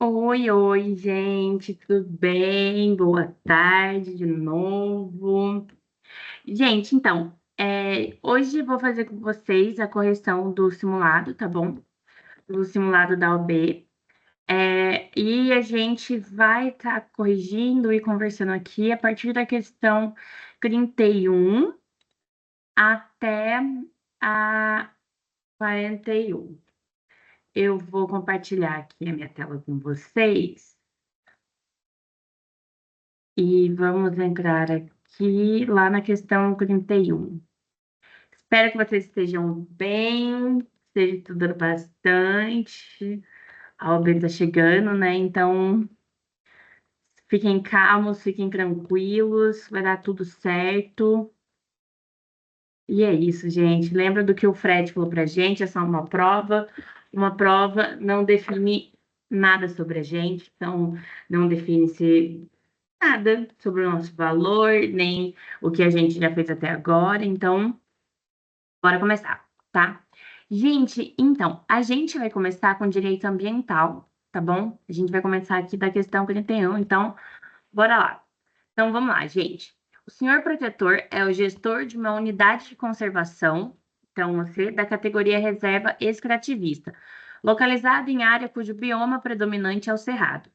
Oi, oi, gente, tudo bem? Boa tarde de novo. Gente, então, hoje eu vou fazer com vocês a correção do simulado, tá bom? Do simulado da OB. E a gente vai estar corrigindo e conversando aqui a partir da questão 31 até a 41. Eu vou compartilhar aqui a minha tela com vocês. E vamos entrar aqui lá na questão 31. Espero que vocês estejam bem, esteja estudando bastante. A OAB está chegando, né? Então, fiquem calmos, fiquem tranquilos, vai dar tudo certo. E é isso, gente. Lembra do que o Fred falou pra gente? É só uma prova. Uma prova não define nada sobre a gente, então não define se nada sobre o nosso valor, nem o que a gente já fez até agora. Então, bora começar, tá? Gente, então, a gente vai começar com direito ambiental, tá bom? A gente vai começar aqui da questão 41, então, bora lá. Então, vamos lá, gente. O senhor protetor é o gestor de uma unidade de conservação, então, você, da categoria reserva extrativista, localizado em área cujo bioma predominante é o cerrado.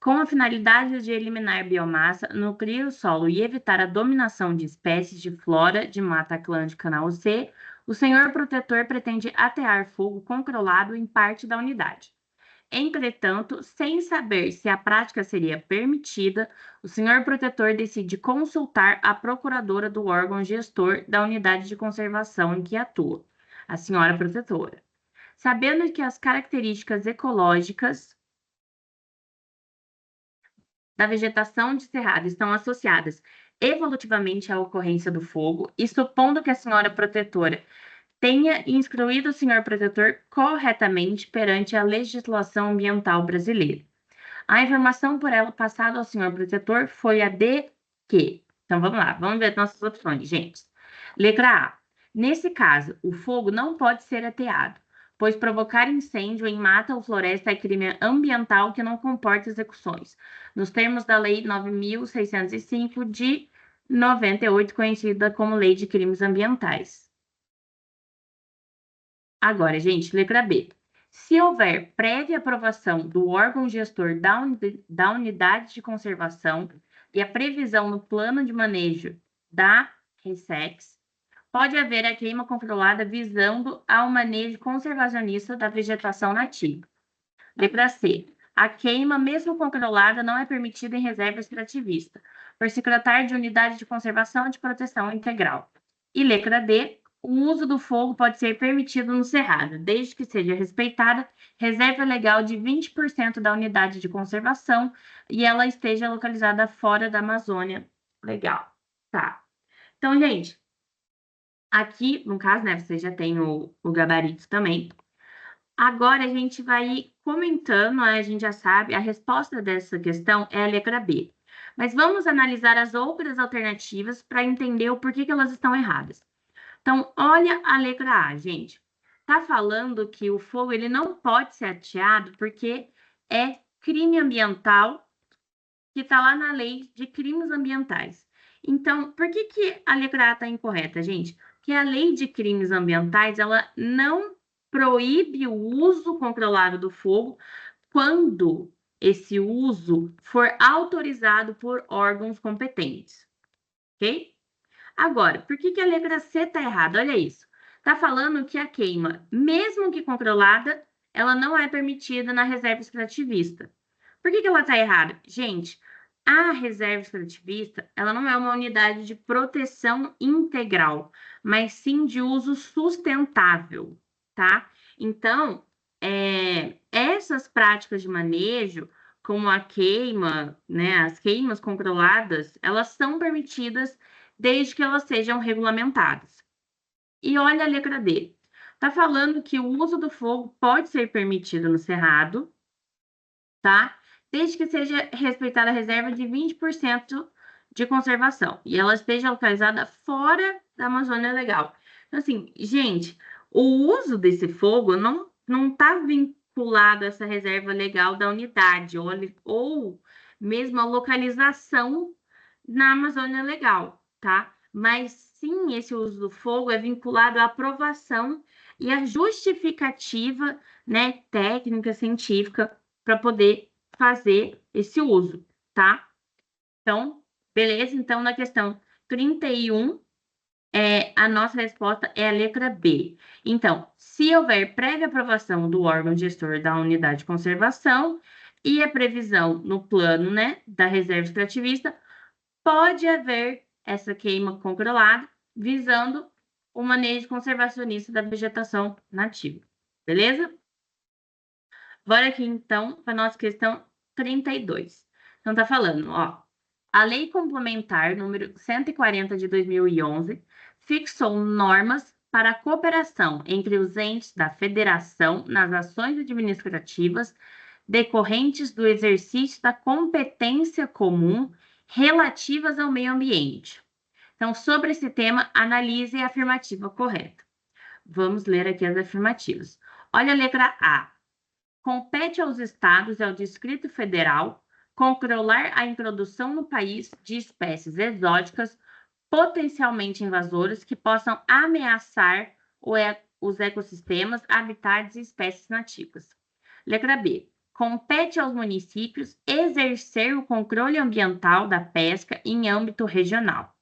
Com a finalidade de eliminar biomassa, nutrir o solo e evitar a dominação de espécies de flora de Mata Atlântica na UC, o senhor protetor pretende atear fogo controlado em parte da unidade. Entretanto, sem saber se a prática seria permitida, o senhor protetor decide consultar a procuradora do órgão gestor da unidade de conservação em que atua, a senhora protetora. Sabendo que as características ecológicas da vegetação de cerrado estão associadas evolutivamente à ocorrência do fogo, e supondo que a senhora protetora tenha instruído o senhor protetor corretamente perante a legislação ambiental brasileira. A informação por ela passada ao senhor protetor foi a de que. Então vamos lá, vamos ver nossas opções, gente. Letra A. Nesse caso, o fogo não pode ser ateado, pois provocar incêndio em mata ou floresta é crime ambiental que não comporta execuções, nos termos da Lei 9.605 de 98, conhecida como Lei de Crimes Ambientais. Agora, gente, letra B. Se houver prévia aprovação do órgão gestor da unidade de conservação e a previsão no plano de manejo da RESEX, pode haver a queima controlada visando ao manejo conservacionista da vegetação nativa. Letra C. A queima, mesmo controlada, não é permitida em reserva extrativista, por se tratar de unidade de conservação e de proteção integral. E letra D. O uso do fogo pode ser permitido no cerrado, desde que seja respeitada reserva legal de 20% da unidade de conservação e ela esteja localizada fora da Amazônia. Legal. Tá. Então, gente, aqui, no caso, né, você já tem o gabarito também. Agora a gente vai ir comentando, né, a gente já sabe, a resposta dessa questão é a letra B. Mas vamos analisar as outras alternativas para entender o porquê que elas estão erradas. Então, olha a letra A, gente. Tá falando que o fogo ele não pode ser ateado porque é crime ambiental que está lá na lei de crimes ambientais. Então, por que que a letra A está incorreta, gente? Porque a lei de crimes ambientais, ela não proíbe o uso controlado do fogo quando esse uso for autorizado por órgãos competentes, ok? Agora, por que que a letra C está errada? Olha isso. Está falando que a queima, mesmo que controlada, ela não é permitida na reserva extrativista. Por que que ela está errada? Gente, a reserva extrativista, ela não é uma unidade de proteção integral, mas sim de uso sustentável, tá? Então, essas práticas de manejo, como a queima, né, as queimas controladas, elas são permitidas desde que elas sejam regulamentadas. E olha a letra D. Está falando que o uso do fogo pode ser permitido no cerrado, tá? Desde que seja respeitada a reserva de 20% de conservação e ela esteja localizada fora da Amazônia Legal. Então, assim, gente, o uso desse fogo não está vinculado a essa reserva legal da unidade, ou mesmo a localização na Amazônia Legal, tá? Mas sim, esse uso do fogo é vinculado à aprovação e à justificativa, né, técnica, científica, para poder fazer esse uso, tá? Então, beleza? Então, na questão 31, a nossa resposta é a letra B. Então, se houver prévia aprovação do órgão gestor da unidade de conservação e a previsão no plano, né, da reserva extrativista, pode haver essa queima controlada, visando o manejo conservacionista da vegetação nativa. Beleza? Bora aqui, então, para a nossa questão 32. Então, tá falando, ó. A Lei Complementar número 140 de 2011 fixou normas para a cooperação entre os entes da federação nas ações administrativas decorrentes do exercício da competência comum relativas ao meio ambiente. Então, sobre esse tema, analise a afirmativa correta. Vamos ler aqui as afirmativas. Olha a letra A. Compete aos estados e ao Distrito Federal controlar a introdução no país de espécies exóticas potencialmente invasoras que possam ameaçar os ecossistemas, habitats e espécies nativas. Letra B. Compete aos municípios exercer o controle ambiental da pesca em âmbito regional.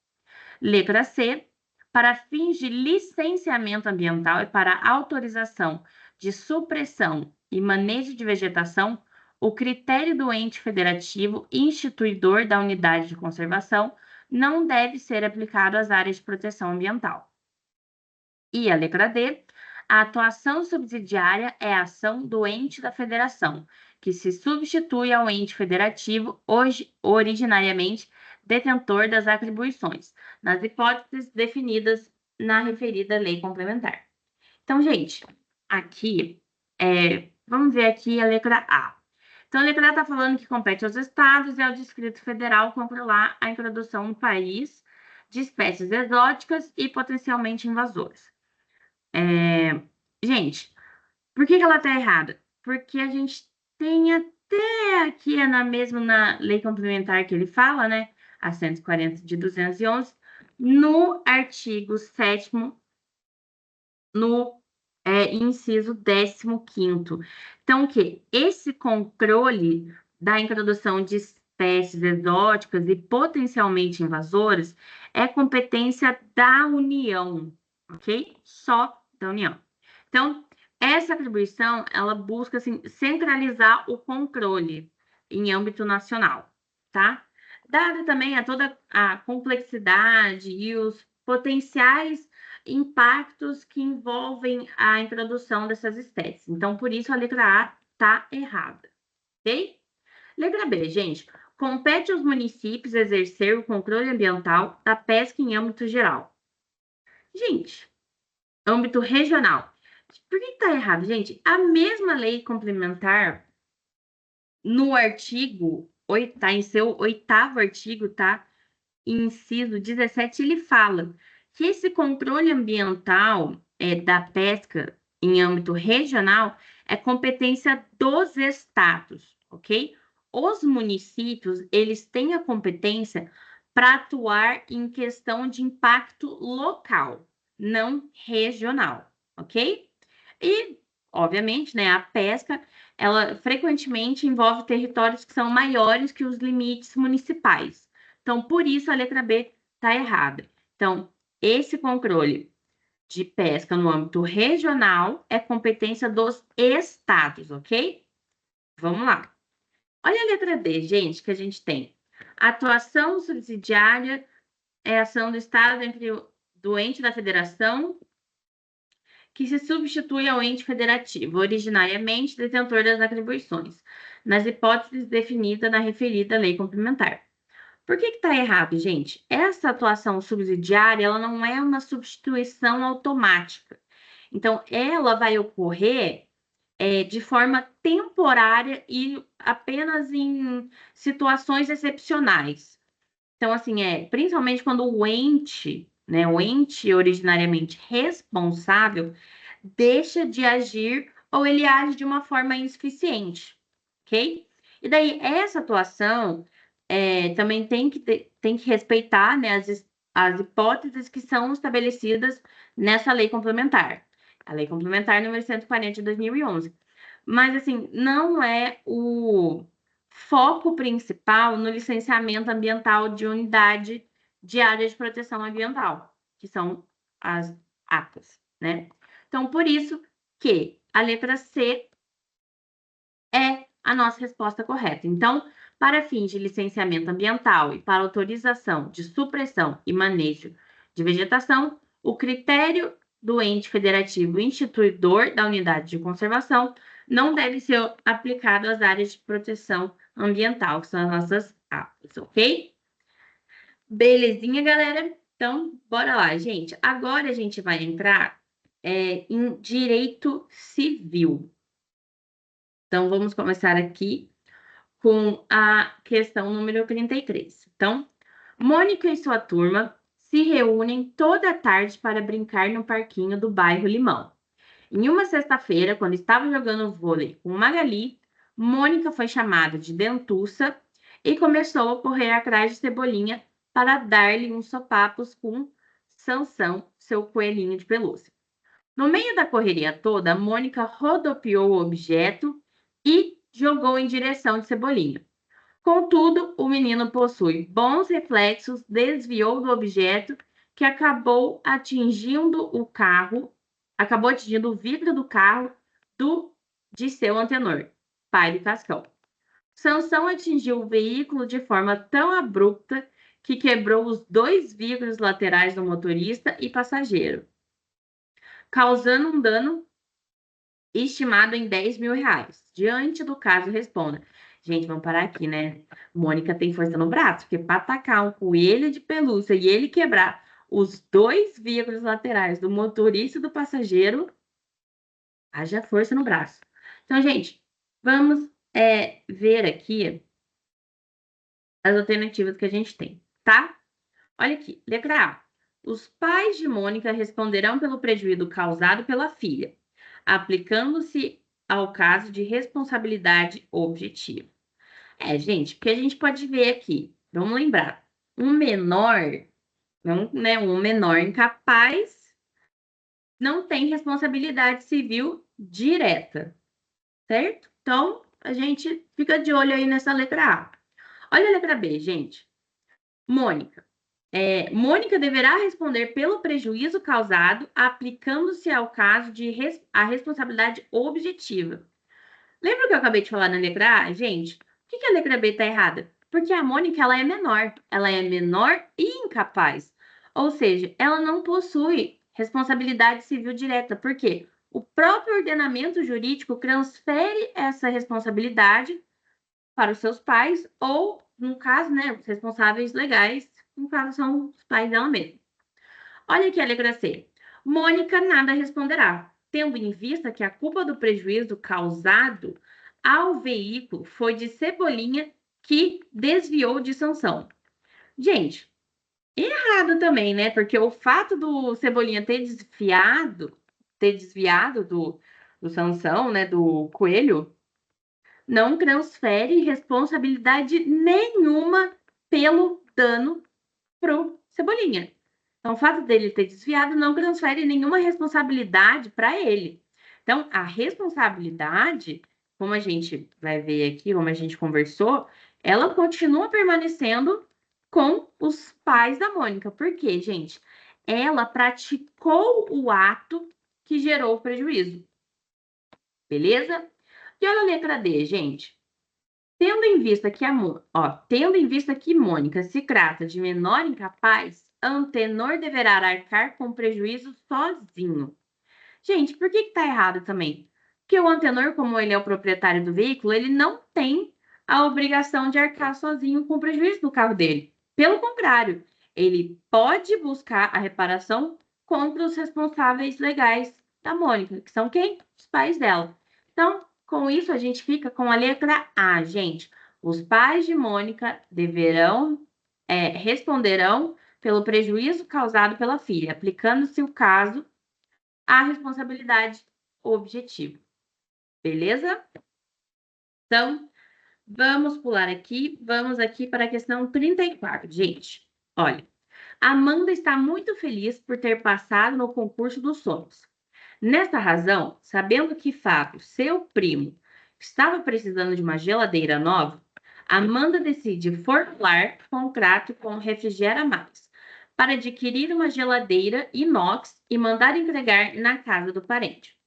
Letra C. Para fins de licenciamento ambiental e para autorização de supressão e manejo de vegetação, o critério do ente federativo instituidor da unidade de conservação não deve ser aplicado às áreas de proteção ambiental. E a letra D, a atuação subsidiária é a ação do ente da federação, que se substitui ao ente federativo, originariamente detentor das atribuições, nas hipóteses definidas na referida lei complementar. Então, gente, aqui, vamos ver aqui a letra A. Então, a letra A está falando que compete aos estados e ao Distrito Federal controlar a introdução no país de espécies exóticas e potencialmente invasoras. Gente, por que ela está errada? Porque a gente tem até aqui, na lei complementar que ele fala, né? A 140 de 211, no artigo 7º, no inciso 15º. Então, o quê? Esse controle da introdução de espécies exóticas e potencialmente invasoras é competência da União, ok? Só da União. Então, essa atribuição, ela busca, assim, centralizar o controle em âmbito nacional, tá? Dada também toda a complexidade e os potenciais impactos que envolvem a introdução dessas espécies. Então, por isso, a letra A está errada, ok? Letra B, gente. Compete aos municípios exercer o controle ambiental da pesca em âmbito geral. Gente, âmbito regional. Por que está errado, gente? A mesma lei complementar, no artigo, tá em seu 8º artigo, tá? Inciso 17, ele fala que esse controle ambiental da pesca em âmbito regional é competência dos estados, ok? Os municípios, eles têm a competência para atuar em questão de impacto local, não regional, ok? E, obviamente, né, a pesca, ela frequentemente envolve territórios que são maiores que os limites municipais. Então, por isso a letra B está errada. Então, esse controle de pesca no âmbito regional é competência dos estados, ok? Vamos lá. Olha a letra D, gente, que a gente tem. Atuação subsidiária é ação do estado entre o ente da federação que se substitui ao ente federativo, originariamente detentor das atribuições, nas hipóteses definidas na referida lei complementar. Por que está errado, gente? Essa atuação subsidiária, ela não é uma substituição automática. Então, ela vai ocorrer de forma temporária e apenas em situações excepcionais. Então, assim, principalmente quando o ente, né, o ente originariamente responsável, deixa de agir ou ele age de uma forma insuficiente, ok? E daí, essa atuação também tem que respeitar, né, as hipóteses que são estabelecidas nessa lei complementar. A lei complementar número 140 de 2011. Mas, assim, não é o foco principal no licenciamento ambiental de unidade de área de proteção ambiental, que são as APAs, né? Então, por isso que a letra C é a nossa resposta correta. Então, para fins de licenciamento ambiental e para autorização de supressão e manejo de vegetação, o critério do ente federativo instituidor da unidade de conservação não deve ser aplicado às áreas de proteção ambiental, que são as nossas APAs, ok? Belezinha, galera? Então, bora lá, gente. Agora a gente vai entrar em direito civil. Então, vamos começar aqui com a questão número 33. Então, Mônica e sua turma se reúnem toda tarde para brincar no parquinho do bairro Limão. Em uma sexta-feira, quando estava jogando vôlei com Magali, Mônica foi chamada de dentuça e começou a correr atrás de Cebolinha para dar-lhe uns sopapos com Sansão, seu coelhinho de pelúcia. No meio da correria toda, Mônica rodopiou o objeto e jogou em direção de Cebolinha. Contudo, o menino possui bons reflexos, desviou do objeto que acabou atingindo o vidro do carro de seu antenor, pai do Cascão. Sansão atingiu o veículo de forma tão abrupta que quebrou os 2 vidros laterais do motorista e passageiro, causando um dano estimado em R$ 10.000. Diante do caso, responda. Gente, vamos parar aqui, né? Mônica tem força no braço, porque para atacar um coelho de pelúcia e ele quebrar os 2 vidros laterais do motorista e do passageiro, haja força no braço. Então, gente, vamos ver aqui as alternativas que a gente tem, tá? Olha aqui, letra A. Os pais de Mônica responderão pelo prejuízo causado pela filha, aplicando-se ao caso de responsabilidade objetiva. Gente, porque a gente pode ver aqui, vamos lembrar, um menor incapaz não tem responsabilidade civil direta, certo? Então, a gente fica de olho aí nessa letra A. Olha a letra B, gente. Mônica. Mônica deverá responder pelo prejuízo causado, aplicando-se ao caso de a responsabilidade objetiva. Lembra o que eu acabei de falar na letra A? Gente, por que a letra B está errada? Porque a Mônica ela é menor. Ela é menor e incapaz. Ou seja, ela não possui responsabilidade civil direta. Por quê? O próprio ordenamento jurídico transfere essa responsabilidade para os seus pais ou, no caso, né, os responsáveis legais, no caso, são os pais dela mesma. Olha aqui a letra C. Mônica nada responderá, tendo em vista que a culpa do prejuízo causado ao veículo foi de Cebolinha, que desviou de Sansão. Gente, errado também, né? Porque o fato do Cebolinha ter desviado do Sansão, né, do coelho, não transfere responsabilidade nenhuma pelo dano pro Cebolinha. Então, o fato dele ter desviado não transfere nenhuma responsabilidade para ele. Então, a responsabilidade, como a gente vai ver aqui, como a gente conversou, ela continua permanecendo com os pais da Mônica. Por quê, gente? Ela praticou o ato que gerou o prejuízo. Beleza? E olha a letra D, gente. Tendo em vista que Mônica se trata de menor incapaz, Antenor deverá arcar com prejuízo sozinho. Gente, por que está errado também? Porque o Antenor, como ele é o proprietário do veículo, ele não tem a obrigação de arcar sozinho com o prejuízo do carro dele. Pelo contrário, ele pode buscar a reparação contra os responsáveis legais da Mônica, que são quem? Os pais dela. Então, com isso, a gente fica com a letra A, gente. Os pais de Mônica responderão pelo prejuízo causado pela filha, aplicando-se o caso à responsabilidade objetiva. Beleza? Então, vamos pular aqui, vamos aqui para a questão 34. Gente, olha, Amanda está muito feliz por ter passado no concurso dos sonhos. Nesta razão, sabendo que Fábio, seu primo, estava precisando de uma geladeira nova, Amanda decide formular contrato com Refrigera Mais para adquirir uma geladeira inox e mandar entregar na casa do parente.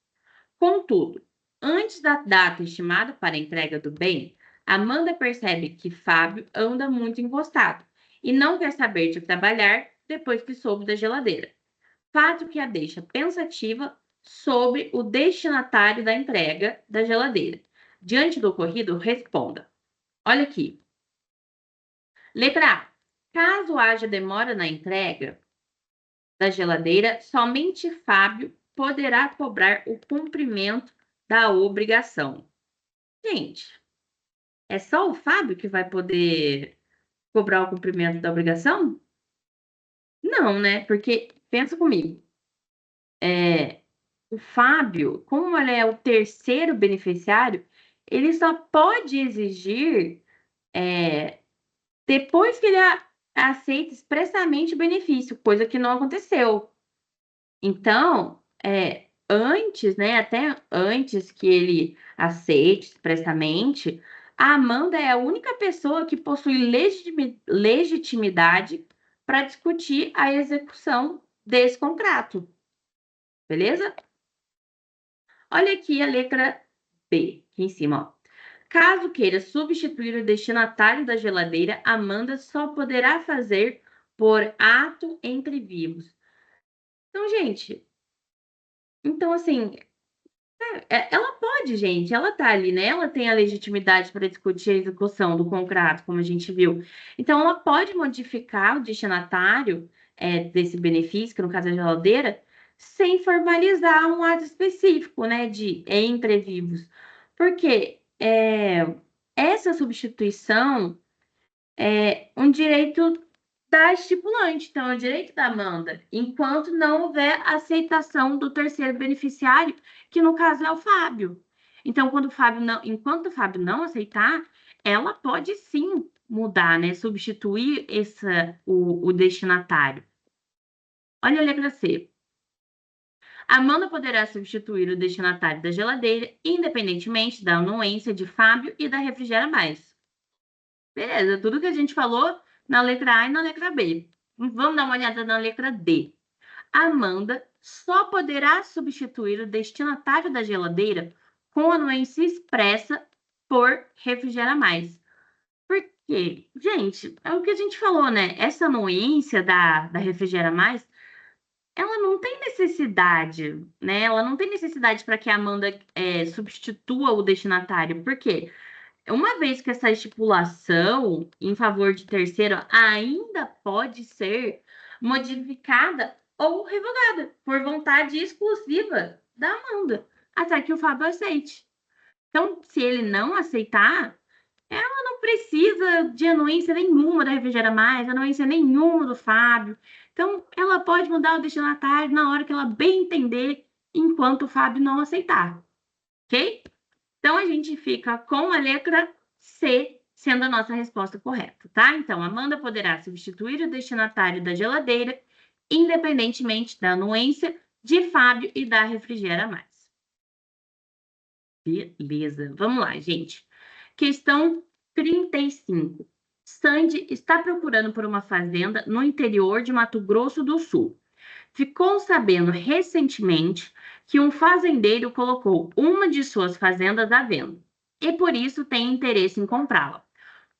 Contudo, antes da data estimada para a entrega do bem, Amanda percebe que Fábio anda muito encostado e não quer saber de trabalhar depois que soube da geladeira. Fato que a deixa pensativa sobre o destinatário da entrega da geladeira. Diante do ocorrido, responda. Olha aqui. Letra A. Caso haja demora na entrega da geladeira, somente Fábio poderá cobrar o cumprimento da obrigação. Gente, é só o Fábio que vai poder cobrar o cumprimento da obrigação? Não, né? Porque, pensa comigo, o Fábio, como ele é o terceiro beneficiário, ele só pode exigir depois que ele aceita expressamente o benefício, coisa que não aconteceu. Então, antes, né, até antes que ele aceite expressamente, a Amanda é a única pessoa que possui legitimidade para discutir a execução desse contrato. Beleza? Olha aqui a letra B, aqui em cima, ó. Caso queira substituir o destinatário da geladeira, Amanda só poderá fazer por ato entre vivos. Então, gente, então assim, ela pode, gente, ela tá ali, né? Ela tem a legitimidade para discutir a execução do contrato, como a gente viu. Então, ela pode modificar o destinatário desse benefício, que no caso é a geladeira, sem formalizar um ato específico, né, de entre vivos. Porque essa substituição é um direito da estipulante, então é o direito da Amanda, enquanto não houver aceitação do terceiro beneficiário, que no caso é o Fábio. Então, enquanto o Fábio não aceitar, ela pode sim mudar, né? Substituir o destinatário. Olha a letra C. Amanda poderá substituir o destinatário da geladeira, independentemente da anuência de Fábio e da Refrigera Mais. Beleza, tudo que a gente falou na letra A e na letra B. Vamos dar uma olhada na letra D. Amanda só poderá substituir o destinatário da geladeira com anuência expressa por Refrigera Mais. Por quê? Gente, é o que a gente falou, né? Essa anuência da Refrigera Mais, ela não tem necessidade, né? Ela não tem necessidade para que a Amanda substitua o destinatário. Por quê? Uma vez que essa estipulação em favor de terceiro ainda pode ser modificada ou revogada por vontade exclusiva da Amanda, até que o Fábio aceite. Então, se ele não aceitar, ela não precisa de anuência nenhuma da Refrigera Mais, anuência nenhuma do Fábio. Então, ela pode mudar o destinatário na hora que ela bem entender, enquanto o Fábio não aceitar. Ok? Então, a gente fica com a letra C sendo a nossa resposta correta, tá? Então, Amanda poderá substituir o destinatário da geladeira, independentemente da anuência de Fábio e da Refrigera Mais. Beleza. Vamos lá, gente. Questão 35. Sandy está procurando por uma fazenda no interior de Mato Grosso do Sul. Ficou sabendo recentemente que um fazendeiro colocou uma de suas fazendas à venda e por isso tem interesse em comprá-la.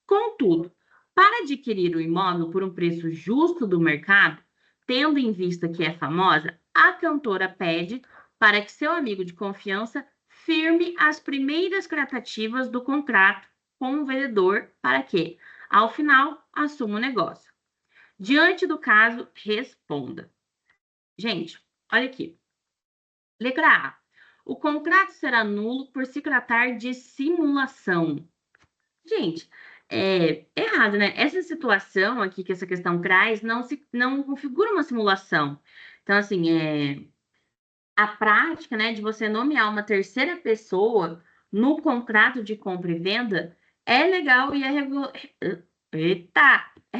Contudo, para adquirir o imóvel por um preço justo do mercado, tendo em vista que é famosa, a cantora pede para que seu amigo de confiança firme as primeiras tratativas do contrato com o vendedor para que, ao final, assuma o negócio. Diante do caso, responda. Gente, olha aqui. Letra A. O contrato será nulo por se tratar de simulação. Gente, é errado, né? Essa situação aqui que essa questão traz não configura uma simulação. Então, assim, a prática, né, de você nomear uma terceira pessoa no contrato de compra e venda é legal e é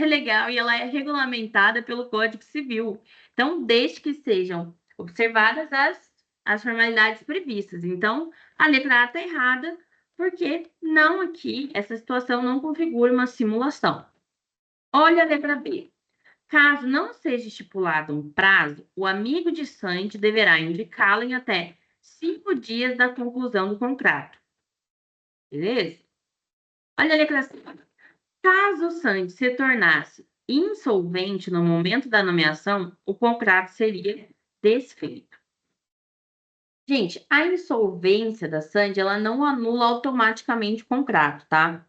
legal e ela é regulamentada pelo Código Civil. Então, desde que sejam observadas as formalidades previstas. Então, a letra A está errada, porque não aqui, essa situação não configura uma simulação. Olha a letra B. Caso não seja estipulado um prazo, o amigo de Sandy deverá indicá-lo em até 5 dias da conclusão do contrato. Beleza? Olha a letra C. Caso Sandy se tornasse insolvente no momento da nomeação, o contrato seria desfeito. Gente, a insolvência da Sandy, ela não anula automaticamente o contrato, tá?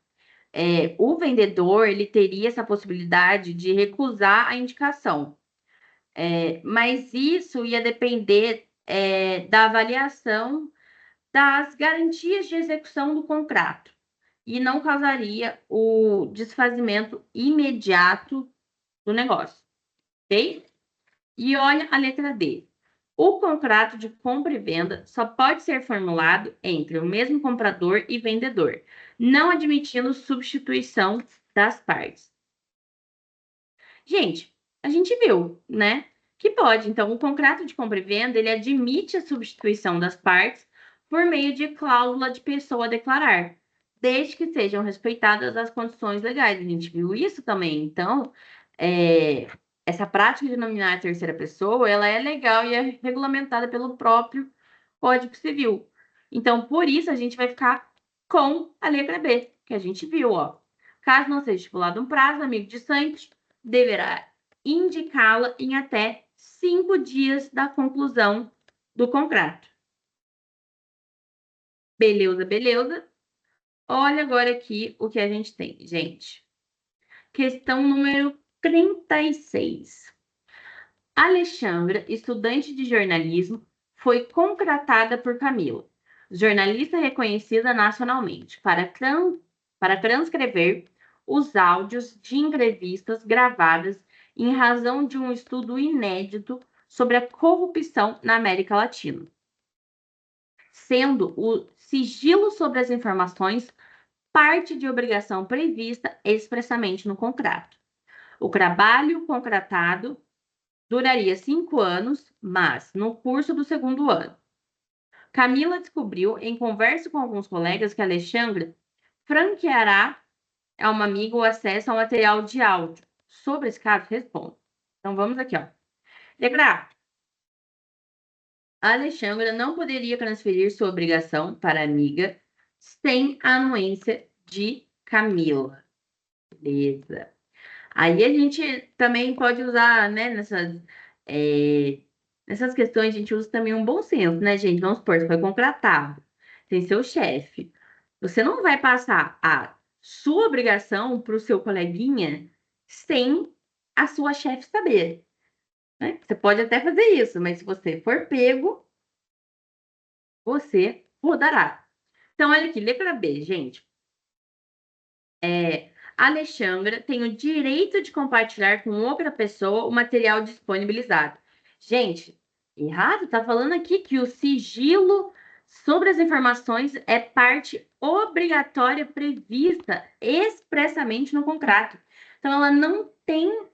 O vendedor, ele teria essa possibilidade de recusar a indicação. Mas isso ia depender da avaliação das garantias de execução do contrato e não causaria o desfazimento imediato do negócio, ok? E olha a letra D. O contrato de compra e venda só pode ser formulado entre o mesmo comprador e vendedor, não admitindo substituição das partes. Gente, a gente viu, né, que pode. Então, o contrato de compra e venda, ele admite a substituição das partes por meio de cláusula de pessoa a declarar, desde que sejam respeitadas as condições legais. A gente viu isso também. Então, essa prática de nominar a terceira pessoa, ela é legal e é regulamentada pelo próprio Código Civil. Então, por isso, a gente vai ficar com a letra B, que a gente viu, ó. Caso não seja estipulado um prazo, amigo de Santos deverá indicá-la em até 5 dias da conclusão do contrato. Beleza, beleza. Olha agora aqui o que a gente tem, gente. Questão número 36. Alexandra, estudante de jornalismo, foi contratada por Camila, jornalista reconhecida nacionalmente, para transcrever os áudios de entrevistas gravadas em razão de um estudo inédito sobre a corrupção na América Latina, sendo o sigilo sobre as informações parte de obrigação prevista expressamente no contrato. O trabalho contratado duraria 5 anos, mas no curso do segundo ano. Camila descobriu, em conversa com alguns colegas, que Alexandra franqueará a uma amiga o acesso ao material de áudio. Sobre esse caso, responda. Então, vamos aqui, ó. Letra A. Alexandra não poderia transferir sua obrigação para a amiga sem a anuência de Camila. Beleza. Aí a gente também pode usar, né, nessas questões, a gente usa também um bom senso, né, gente? Vamos supor, você foi contratado, tem seu chefe. Você não vai passar a sua obrigação para o seu coleguinha sem a sua chefe saber, né? Você pode até fazer isso, mas se você for pego, você rodará. Então, olha aqui, letra B, gente. Alexandra tem o direito de compartilhar com outra pessoa o material disponibilizado. Gente, errado, tá falando aqui que o sigilo sobre as informações é parte obrigatória prevista expressamente no contrato. Então, ela não tem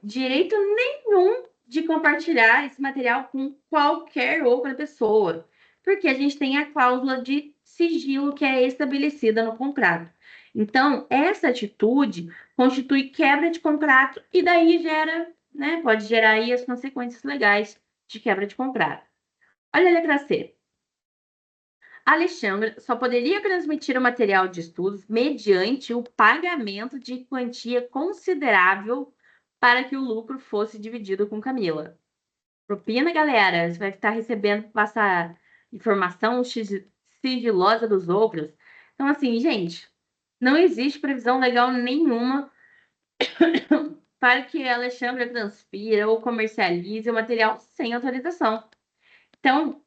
direito nenhum de compartilhar esse material com qualquer outra pessoa, porque a gente tem a cláusula de sigilo que é estabelecida no contrato. Então, essa atitude constitui quebra de contrato e daí gera, né, pode gerar aí as consequências legais de quebra de contrato. Olha a letra C. Alexandra só poderia transmitir o material de estudos mediante o pagamento de quantia considerável para que o lucro fosse dividido com Camila. Propina, galera, você vai estar recebendo passar informação sigilosa dos outros. Então, assim, gente, não existe previsão legal nenhuma para que a Alexandra transfira ou comercialize o material sem autorização. Então,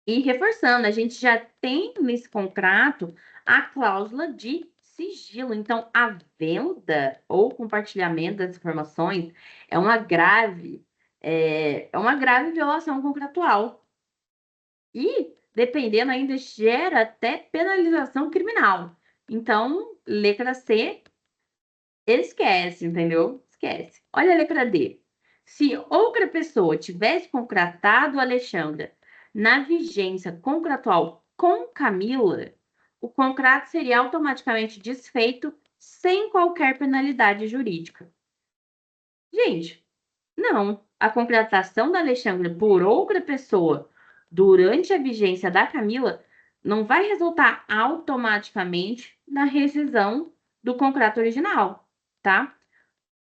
e reforçando, a gente já tem nesse contrato a cláusula de sigilo. Então, a venda ou compartilhamento das informações é um agrave É uma grave violação contratual. E, dependendo, ainda gera até penalização criminal. Então, letra C, esquece, entendeu? Esquece. Olha a letra D. Se outra pessoa tivesse contratado Alexandra na vigência contratual com Camila, o contrato seria automaticamente desfeito sem qualquer penalidade jurídica. Gente, não. A contratação da Alexandra por outra pessoa durante a vigência da Camila não vai resultar automaticamente na rescisão do contrato original, tá?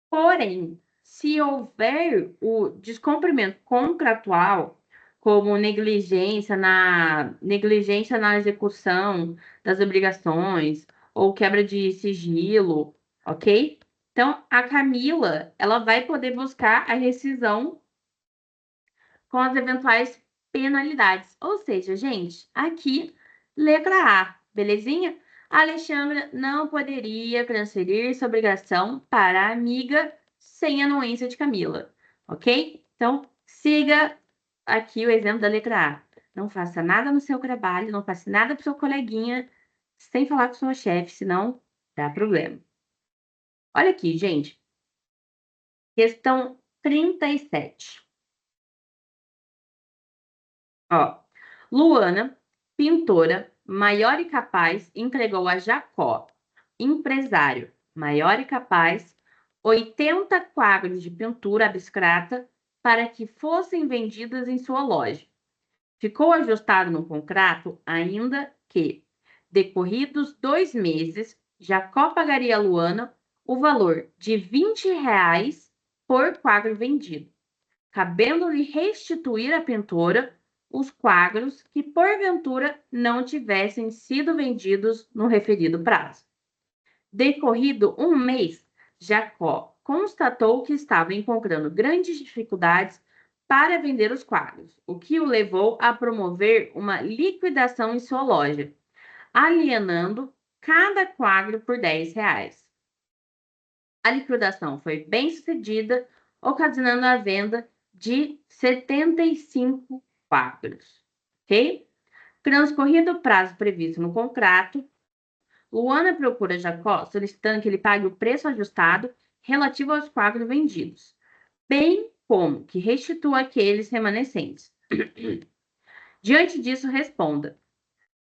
Porém, se houver o descumprimento contratual, como negligência na execução das obrigações ou quebra de sigilo, ok? Então, a Camila, ela vai poder buscar a rescisão com as eventuais penalidades. Ou seja, gente, aqui, letra A, belezinha? A Alexandra não poderia transferir sua obrigação para a amiga sem anuência de Camila, ok? Então, siga aqui o exemplo da letra A. Não faça nada no seu trabalho, não faça nada para o seu coleguinha sem falar com sua chefe, senão dá problema. Olha aqui, gente. Questão 37. Ó, Luana, pintora, maior e capaz, entregou a Jacó, empresário, maior e capaz, 80 quadros de pintura abstrata para que fossem vendidos em sua loja. Ficou ajustado no contrato ainda que, decorridos 2 meses, Jacó pagaria a Luana o valor de R$ 20 por quadro vendido, cabendo-lhe restituir à pintora os quadros que porventura não tivessem sido vendidos no referido prazo. Decorrido 1 mês, Jacó constatou que estava encontrando grandes dificuldades para vender os quadros, o que o levou a promover uma liquidação em sua loja, alienando cada quadro por R$ 10. A liquidação foi bem sucedida, ocasionando a venda de 75 quadros, ok? Transcorrido o prazo previsto no contrato, Luana procura Jacó solicitando que ele pague o preço ajustado relativo aos quadros vendidos, bem como que restitua aqueles remanescentes. Diante disso, responda.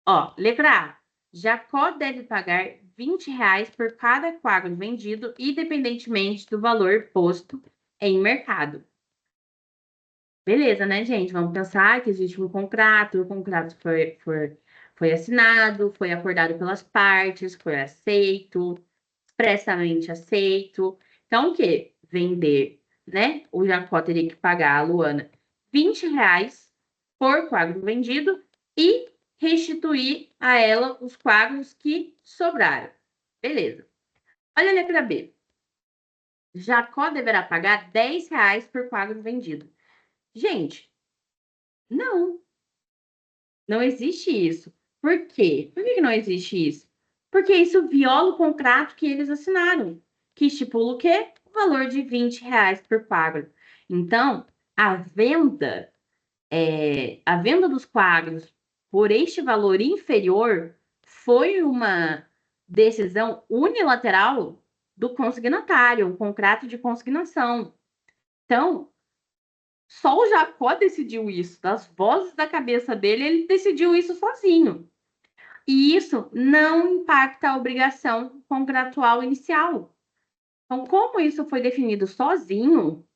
Ó, letra A. Jacó deve pagar R$ 20 por cada quadro vendido, independentemente do valor posto em mercado. Beleza, né, gente? Vamos pensar que existe um contrato, o contrato foi assinado, foi acordado pelas partes, foi aceito, expressamente aceito. Então, o quê? Vender, né? O Jacó teria que pagar a Luana R$ 20 por quadro vendido e restituir a ela os quadros que sobraram. Beleza. Olha a letra B. Jacó deverá pagar R$ 10 por quadro vendido. Gente, não, não existe isso. Por quê? Por que não existe isso? Porque isso viola o contrato que eles assinaram, que estipula o quê? O valor de R$ 20 por quadro. Então, a venda dos quadros por este valor inferior foi uma decisão unilateral do consignatário, um contrato de consignação. Então, só o Jacó decidiu isso, das vozes da cabeça dele, ele decidiu isso sozinho. E isso não impacta a obrigação contratual inicial. Então, como isso foi definido sozinho,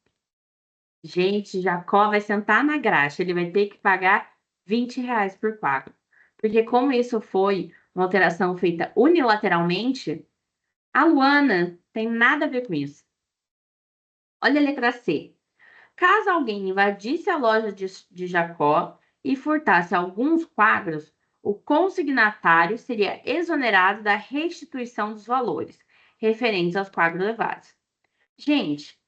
gente, Jacó vai sentar na graxa, ele vai ter que pagar R$ 20 por quadro. Porque como isso foi uma alteração feita unilateralmente, a Luana tem nada a ver com isso. Olha a letra C. Caso alguém invadisse a loja de Jacó e furtasse alguns quadros, o consignatário seria exonerado da restituição dos valores referentes aos quadros levados. Gente,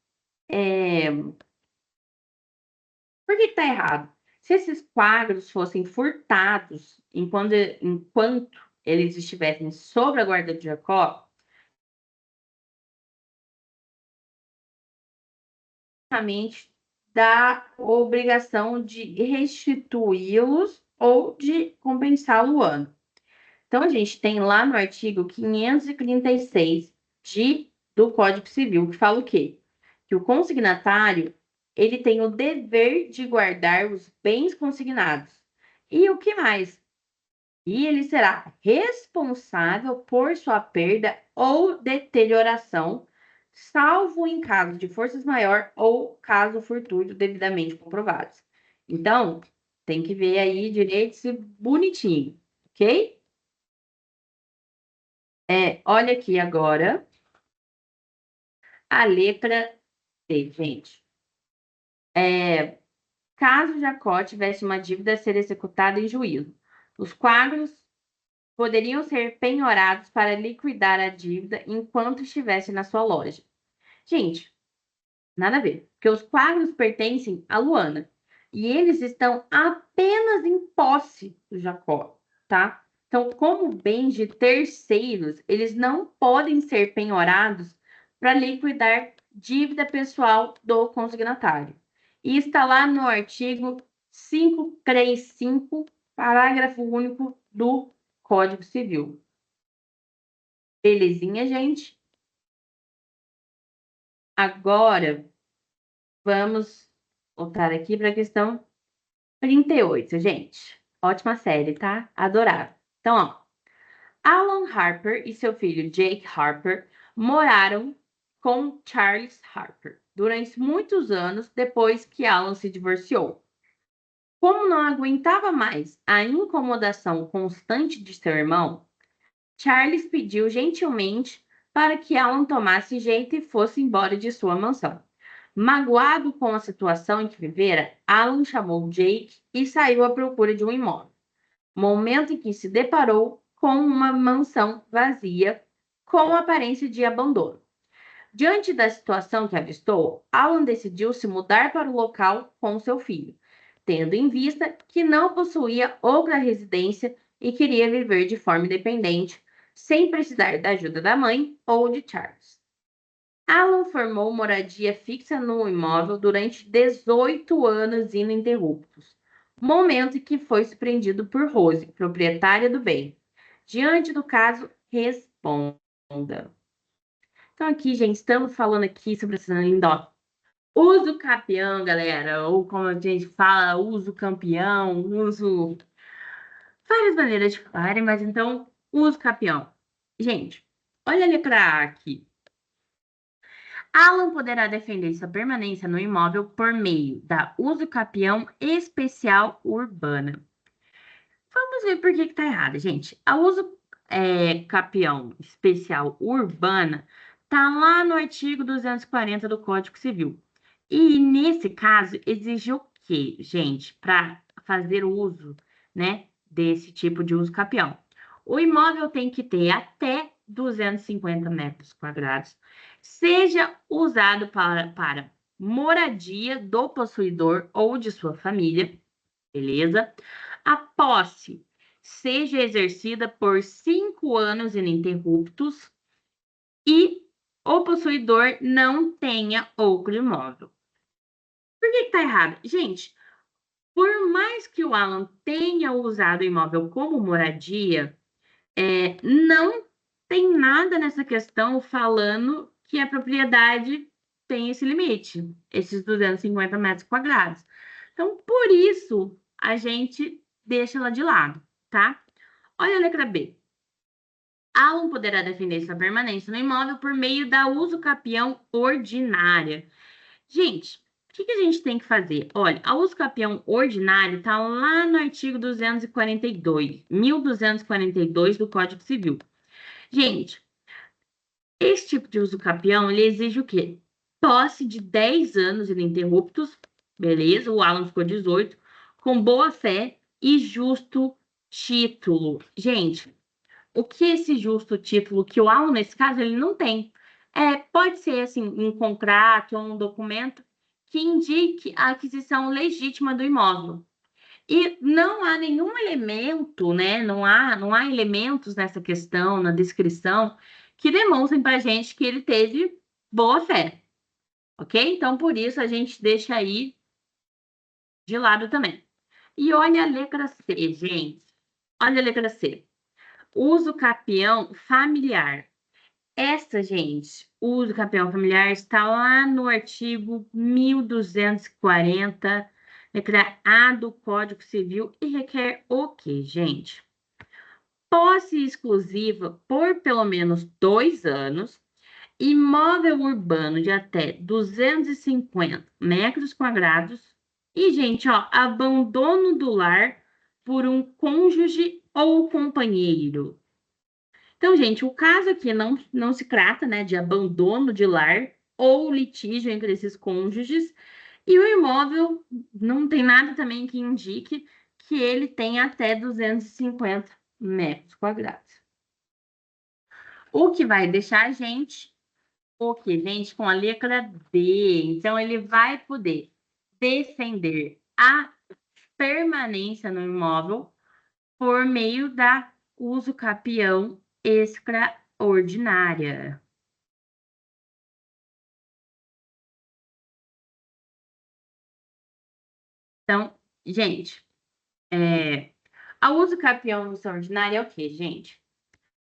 por que está errado? Se esses quadros fossem furtados enquanto eles estivessem sob a guarda de Jacó, da obrigação de restituí-los ou de compensá-lo o ano. Então, a gente tem lá no artigo 536 do Código Civil, que fala o quê? Que o consignatário, ele tem o dever de guardar os bens consignados. E o que mais? E ele será responsável por sua perda ou deterioração, salvo em caso de forças maior ou caso fortuito devidamente comprovados. Então, tem que ver aí direito bonitinho, ok? Olha aqui agora a letra D, gente. Caso Jacó tivesse uma dívida a ser executada em juízo, os quadros poderiam ser penhorados para liquidar a dívida enquanto estivesse na sua loja. Gente, nada a ver, porque os quadros pertencem a Luana e eles estão apenas em posse do Jacó, tá? Então, como bens de terceiros, eles não podem ser penhorados para liquidar dívida pessoal do consignatário. E está lá no artigo 535, parágrafo único do Código Civil. Belezinha, gente? Agora, vamos voltar aqui para a questão 38, gente. Ótima série, tá? Adorável. Então, ó. Alan Harper e seu filho Jake Harper moraram com Charles Harper durante muitos anos depois que Alan se divorciou. Como não aguentava mais a incomodação constante de seu irmão, Charles pediu gentilmente para que Alan tomasse jeito e fosse embora de sua mansão. Magoado com a situação em que vivera, Alan chamou Jake e saiu à procura de um imóvel. Momento em que se deparou com uma mansão vazia, com aparência de abandono. Diante da situação que avistou, Alan decidiu se mudar para o local com seu filho, tendo em vista que não possuía outra residência e queria viver de forma independente, sem precisar da ajuda da mãe ou de Charles. Alan formou moradia fixa no imóvel durante 18 anos ininterruptos, momento em que foi surpreendido por Rose, proprietária do bem. Diante do caso, responda. Então aqui, gente, estamos falando aqui sobre essa lindó. Uso capião, galera, ou como a gente fala, uso campeão, uso... Várias maneiras de falarem, mas então, uso capião. Gente, olha a letra A aqui. Alan poderá defender sua permanência no imóvel por meio da uso capião especial urbana. Vamos ver por que está errado, gente. A uso capião especial urbana está lá no artigo 240 do Código Civil. E nesse caso, exige o quê, gente, para fazer uso, né, desse tipo de uso capião? O imóvel tem que ter até 250 metros quadrados, seja usado para moradia do possuidor ou de sua família, beleza? A posse seja exercida por 5 anos ininterruptos e o possuidor não tenha outro imóvel. Por que está errado? Gente, por mais que o Alan tenha usado o imóvel como moradia, não tem nada nessa questão falando que a propriedade tem esse limite, esses 250 metros quadrados. Então, por isso, a gente deixa ela de lado, tá? Olha a letra B. Alan poderá defender sua permanência no imóvel por meio da uso capião ordinária. Gente, o que a gente tem que fazer? Olha, a uso capião ordinário está lá no artigo 1242 do Código Civil. Gente, esse tipo de uso capião, ele exige o quê? Posse de 10 anos ininterruptos, beleza? O Alan ficou 18, com boa fé e justo título. Gente, o que é esse justo título que o Alan, nesse caso, ele não tem? Pode ser, assim, um contrato ou um documento que indique a aquisição legítima do imóvel. E não há nenhum elemento, né? Não há elementos nessa questão, na descrição, que demonstrem para a gente que ele teve boa fé, ok? Então, por isso, a gente deixa aí de lado também. E olha a letra C, gente. Olha a letra C. Uso capião familiar. Essa, gente, uso capião familiar está lá no artigo 1240, letra A do Código Civil e requer o quê, gente? Posse exclusiva por pelo menos 2 anos, imóvel urbano de até 250 metros quadrados e, gente, ó, abandono do lar por um cônjuge ou companheiro. Então, gente, o caso aqui não se trata, né, de abandono de lar ou litígio entre esses cônjuges, e o imóvel não tem nada também que indique que ele tem até 250 metros quadrados. O que vai deixar a gente, o que, gente, com a letra D. Então, ele vai poder defender a permanência no imóvel por meio da uso capião extraordinária. Então, gente, a uso capião extraordinária é o quê, gente?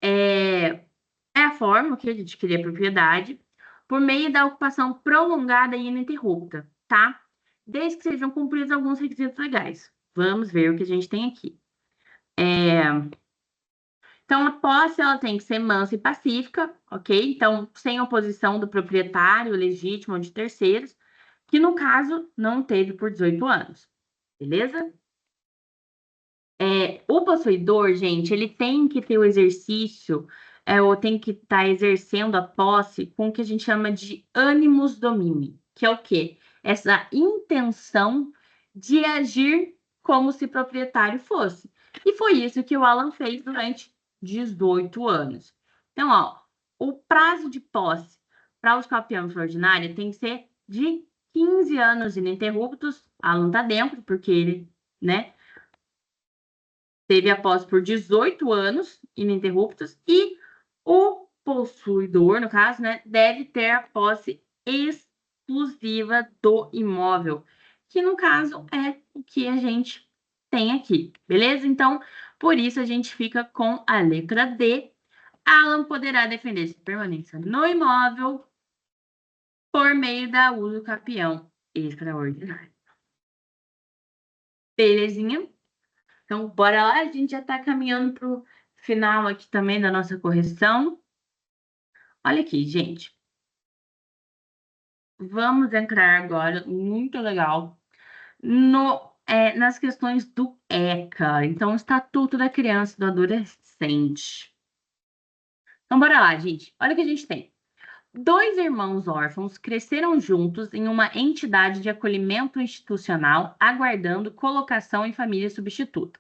É a forma que de adquirir a propriedade por meio da ocupação prolongada e ininterrupta, tá? Desde que sejam cumpridos alguns requisitos legais. Vamos ver o que a gente tem aqui. Então, a posse ela tem que ser mansa e pacífica, ok? Então, sem oposição do proprietário legítimo ou de terceiros, que no caso não teve por 18 anos, beleza? O possuidor, gente, ele tem que ter o exercício, ou tem que estar exercendo a posse com o que a gente chama de animus domini, que é o quê? Essa intenção de agir como se proprietário fosse. E foi isso que o Alan fez durante 18 anos. Então, ó, o prazo de posse para os campeões ordinária tem que ser de 15 anos ininterruptos. Alan tá dentro, porque ele, né? Teve a posse por 18 anos ininterruptos e o possuidor, no caso, né, deve ter a posse exclusiva do imóvel, que no caso é o que a gente tem aqui, beleza? Então, por isso a gente fica com a letra D. Alan poderá defender-se permanência no imóvel por meio da uso capião extraordinário. Belezinha? Então, bora lá, a gente já está caminhando para o final aqui também da nossa correção. Olha aqui, gente. Vamos entrar agora, muito legal, nas questões do ECA, então, Estatuto da Criança e do Adolescente. Então, bora lá, gente. Olha o que a gente tem. 2 irmãos órfãos cresceram juntos em uma entidade de acolhimento institucional, aguardando colocação em família substituta.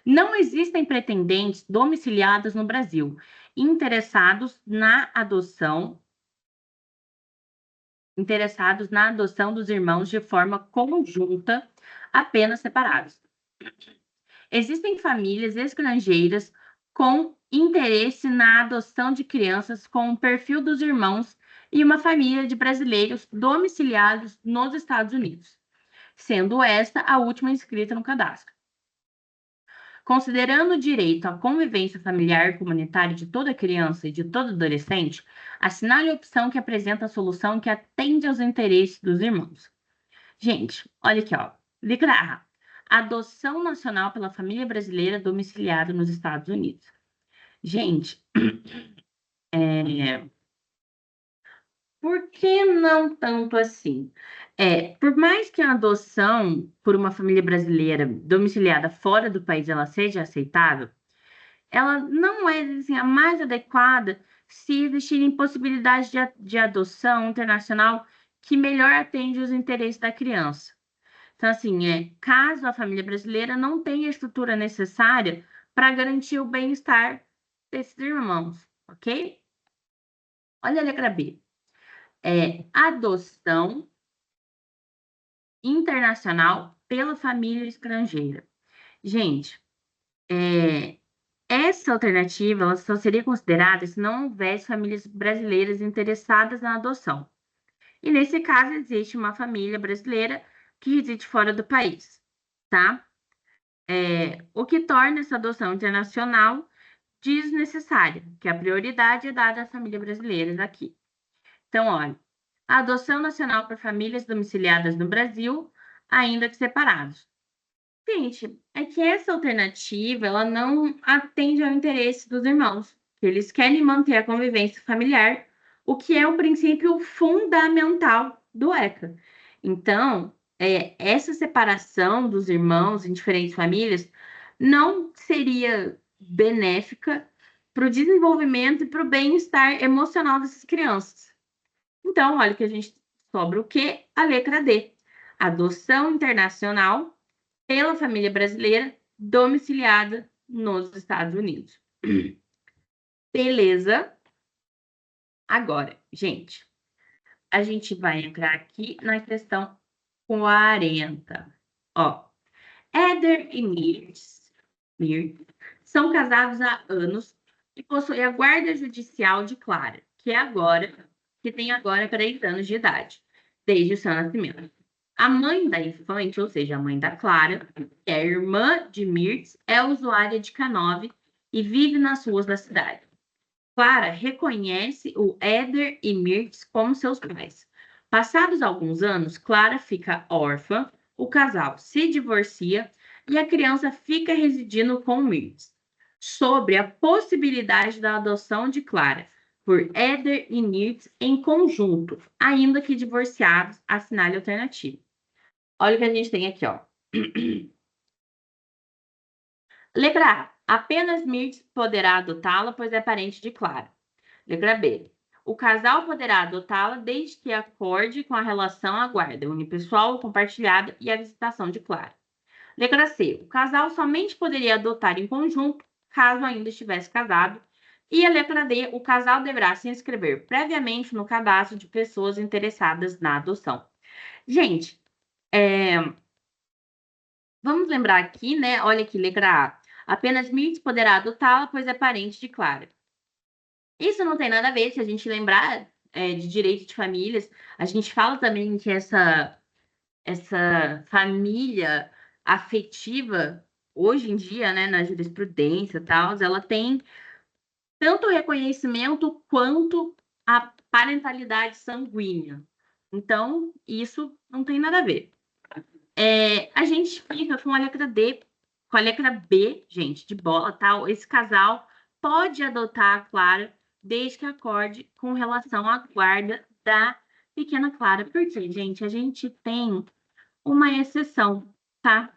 Não existem pretendentes domiciliados no Brasil interessados na adoção dos irmãos de forma conjunta, apenas separados. Existem famílias estrangeiras com interesse na adoção de crianças com o perfil dos irmãos e uma família de brasileiros domiciliados nos Estados Unidos, sendo esta a última inscrita no cadastro. Considerando o direito à convivência familiar e comunitária de toda criança e de todo adolescente, assinale a opção que apresenta a solução que atende aos interesses dos irmãos. Gente, olha aqui, ó. Letra A. Adoção nacional pela família brasileira domiciliada nos Estados Unidos. Gente, por que não tanto assim? Por mais que a adoção por uma família brasileira domiciliada fora do país ela seja aceitável, ela não é assim, a mais adequada se existirem possibilidades de adoção internacional que melhor atende os interesses da criança. Então, assim, caso a família brasileira não tenha a estrutura necessária para garantir o bem-estar desses irmãos, ok? Olha a letra B. Adoção internacional pela família estrangeira. Gente, essa alternativa ela só seria considerada se não houvesse famílias brasileiras interessadas na adoção. E nesse caso, existe uma família brasileira que reside fora do país, tá? O que torna essa adoção internacional desnecessária, que a prioridade é dada às famílias brasileiras aqui. Então, olha, a adoção nacional por famílias domiciliadas no Brasil, ainda que separados. Gente, é que essa alternativa, ela não atende ao interesse dos irmãos. Eles querem manter a convivência familiar, o que é o princípio fundamental do ECA. Então, essa separação dos irmãos em diferentes famílias não seria benéfica para o desenvolvimento e para o bem-estar emocional dessas crianças. Então, olha que a gente sobra o quê? A letra D. Adoção internacional pela família brasileira domiciliada nos Estados Unidos. Beleza? Agora, gente, a gente vai entrar aqui na questão 40. Ó, Éder e Mirtz são casados há anos e possuem a guarda judicial de Clara, que tem agora 3 anos de idade, desde o seu nascimento. A mãe da infante, ou seja, a mãe da Clara, que é a irmã de Mirtz, é usuária de K9 e vive nas ruas da cidade. Clara reconhece o Éder e Mirtz como seus pais. Passados alguns anos, Clara fica órfã, o casal se divorcia e a criança fica residindo com Mirtz. Sobre a possibilidade da adoção de Clara por Éder e Mirtz em conjunto, ainda que divorciados, assinale alternativo. Olha o que a gente tem aqui, ó. Letra A. Apenas Mirtz poderá adotá-la, pois é parente de Clara. Letra B. O casal poderá adotá-la desde que acorde com a relação à guarda unipessoal, compartilhada e a visitação de Clara. Letra C. O casal somente poderia adotar em conjunto, caso ainda estivesse casado. E a letra D. O casal deverá se inscrever previamente no cadastro de pessoas interessadas na adoção. Gente, vamos lembrar aqui, né? Olha aqui, letra A. Apenas Mirtz poderá adotá-la, pois é parente de Clara. Isso não tem nada a ver, se a gente lembrar de direito de famílias, a gente fala também que essa família afetiva, hoje em dia, né, na jurisprudência e tal, ela tem tanto o reconhecimento quanto a parentalidade sanguínea. Então, isso não tem nada a ver. A gente fica com a letra D, com a letra B, gente, de bola, tal. Esse casal pode adotar a Clara desde que acorde com relação à guarda da pequena Clara. Porque, gente, a gente tem uma exceção, tá?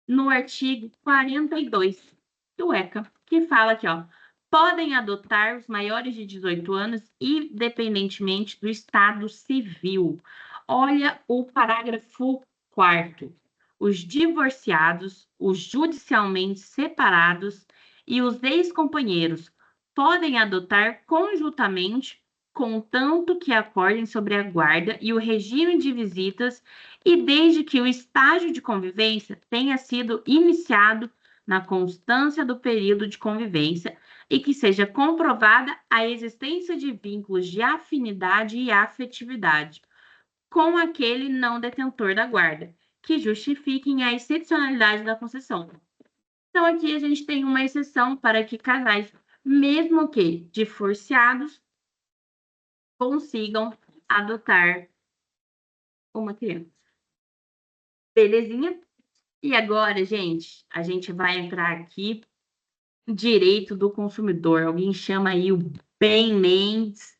No artigo 42 do ECA, que fala aqui, ó. Podem adotar os maiores de 18 anos, independentemente do estado civil. Olha o parágrafo 4º. Os divorciados, os judicialmente separados e os ex-companheiros podem adotar conjuntamente, contanto que acordem sobre a guarda e o regime de visitas e desde que o estágio de convivência tenha sido iniciado na constância do período de convivência e que seja comprovada a existência de vínculos de afinidade e afetividade com aquele não detentor da guarda, que justifiquem a excepcionalidade da concessão. Então, aqui a gente tem uma exceção para que casais, mesmo que divorciados, consigam adotar uma criança. Belezinha? E agora, gente, a gente vai entrar aqui direito do consumidor. Alguém chama aí o Ben Mendes,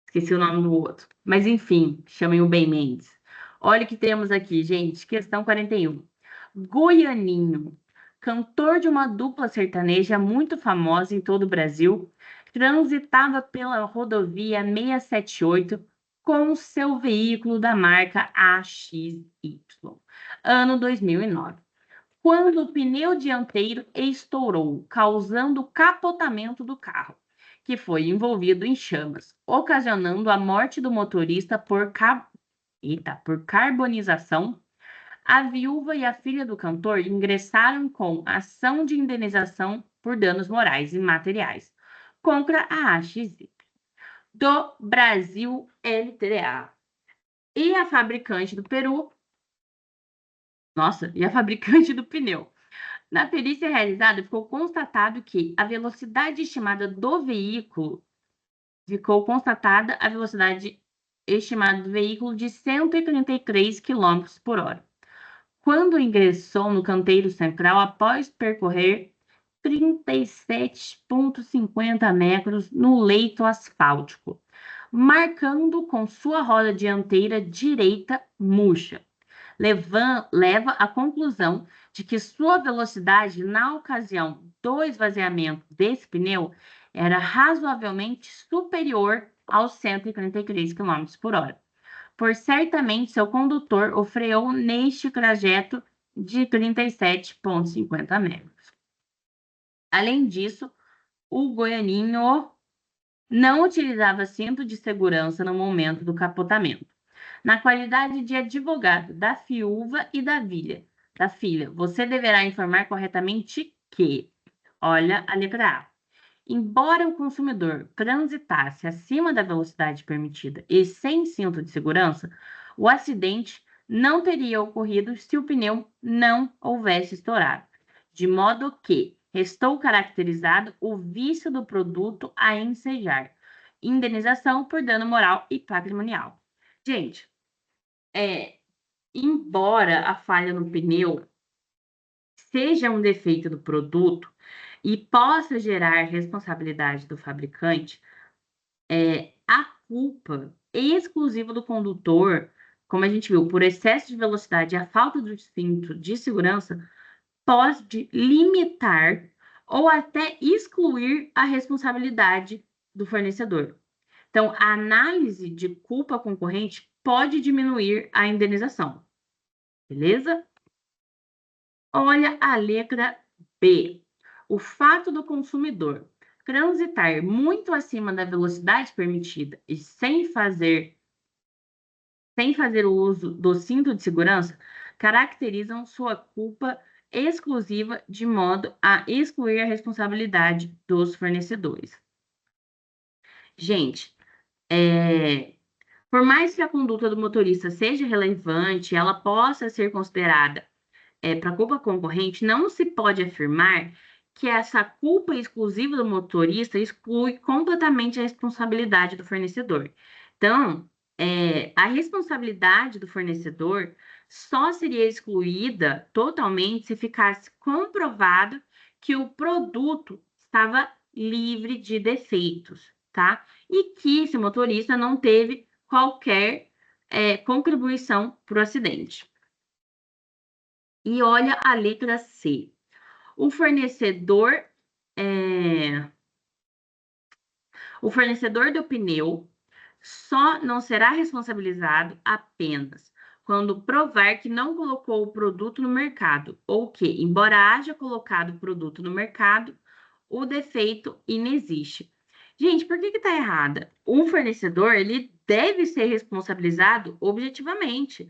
esqueci o nome do outro. Mas enfim, chamem o Ben Mendes. Olha o que temos aqui, gente. Questão 41. Goianinho, cantor de uma dupla sertaneja muito famosa em todo o Brasil, transitava pela rodovia 678 com seu veículo da marca AXY, ano 2009. Quando o pneu dianteiro estourou, causando o capotamento do carro, que foi envolvido em chamas, ocasionando a morte do motorista por carbonização, a viúva e a filha do cantor ingressaram com ação de indenização por danos morais e materiais contra a AXY do Brasil LTDA. e a fabricante do Peru. Nossa, e a fabricante do pneu. Na perícia realizada, ficou constatado que a velocidade estimada do veículo de 133 km por hora, quando ingressou no canteiro central após percorrer 37,50 metros no leito asfáltico, marcando com sua roda dianteira direita murcha. Leva à conclusão de que sua velocidade na ocasião do esvaziamento desse pneu era razoavelmente superior aos 133 km por hora, pois certamente seu condutor o freou neste trajeto de 37,50 metros. Além disso, o goianinho não utilizava cinto de segurança no momento do capotamento. Na qualidade de advogado da viúva e da filha, você deverá informar corretamente que, olha a letra A, embora o consumidor transitasse acima da velocidade permitida e sem cinto de segurança, o acidente não teria ocorrido se o pneu não houvesse estourado, de modo que restou caracterizado o vício do produto a ensejar, indenização por dano moral e patrimonial. Gente, embora a falha no pneu seja um defeito do produto e possa gerar responsabilidade do fabricante, a culpa exclusiva do condutor, como a gente viu, por excesso de velocidade e a falta do cinto de segurança, pode limitar ou até excluir a responsabilidade do fornecedor. Então, a análise de culpa concorrente pode diminuir a indenização. Beleza? Olha a letra B. O fato do consumidor transitar muito acima da velocidade permitida e sem fazer o uso do cinto de segurança caracterizam sua culpa exclusiva de modo a excluir a responsabilidade dos fornecedores. Gente, por mais que a conduta do motorista seja relevante, ela possa ser considerada para culpa concorrente, não se pode afirmar que essa culpa exclusiva do motorista exclui completamente a responsabilidade do fornecedor. Então, a responsabilidade do fornecedor só seria excluída totalmente se ficasse comprovado que o produto estava livre de defeitos, tá? E que esse motorista não teve qualquer contribuição para o acidente. E olha a letra C. O fornecedor do pneu só não será responsabilizado apenas quando provar que não colocou o produto no mercado ou que, embora haja colocado o produto no mercado, o defeito inexiste. Gente, por que está errada? O fornecedor, ele deve ser responsabilizado objetivamente,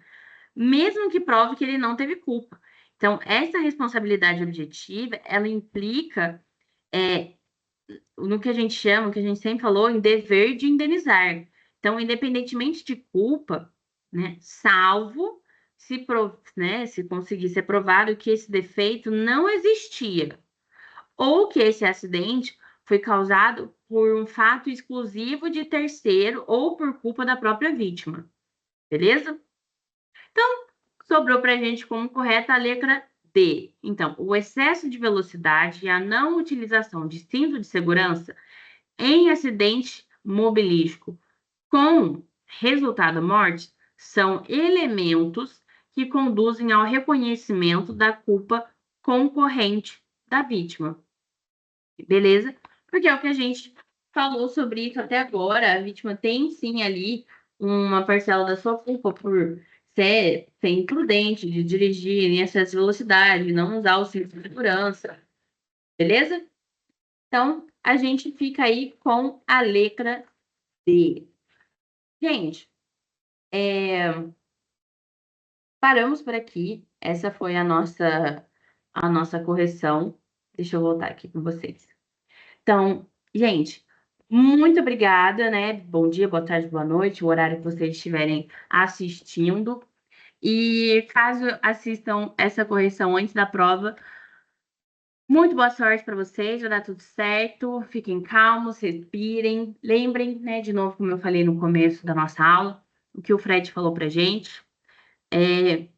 mesmo que prove que ele não teve culpa. Então, essa responsabilidade objetiva, ela implica no que a gente chama, que a gente sempre falou, em dever de indenizar. Então, independentemente de culpa, né, salvo se conseguir ser provado que esse defeito não existia, ou que esse acidente foi causado por um fato exclusivo de terceiro ou por culpa da própria vítima. Beleza? Então, sobrou para a gente como correta a letra D. Então, o excesso de velocidade e a não utilização de cinto de segurança em acidente mobilístico com resultado morte são elementos que conduzem ao reconhecimento da culpa concorrente da vítima. Beleza? Porque é o que a gente falou sobre isso até agora. A vítima tem sim ali uma parcela da sua culpa por ser imprudente de dirigir em excesso de velocidade, não usar o cinto de segurança. Beleza? Então, a gente fica aí com a letra D. Gente, paramos por aqui. Essa foi a nossa correção. Deixa eu voltar aqui com vocês. Então, gente, Muito obrigada, né? Bom dia, boa tarde, boa noite, o horário que vocês estiverem assistindo. E caso assistam essa correção antes da prova, muito boa sorte para vocês, vai dar tudo certo. Fiquem calmos, respirem. Lembrem, né, de novo, como eu falei no começo da nossa aula, o que o Fred falou pra gente. É,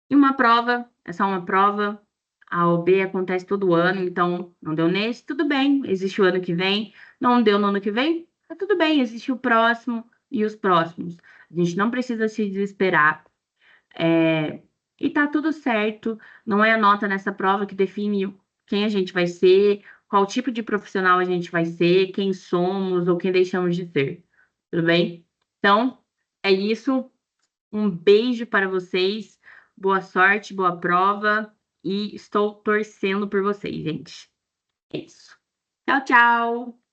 e uma prova, é só uma prova. A OB acontece todo ano, então não deu nesse, tudo bem. Existe o ano que vem, não deu no ano que vem, tá tudo bem. Existe o próximo e os próximos. A gente não precisa se desesperar. E tá tudo certo. Não é a nota nessa prova que define quem a gente vai ser, qual tipo de profissional a gente vai ser, quem somos ou quem deixamos de ser. Tudo bem? Então, é isso. Um beijo para vocês. Boa sorte, boa prova. E estou torcendo por vocês, gente. É isso. Tchau, tchau.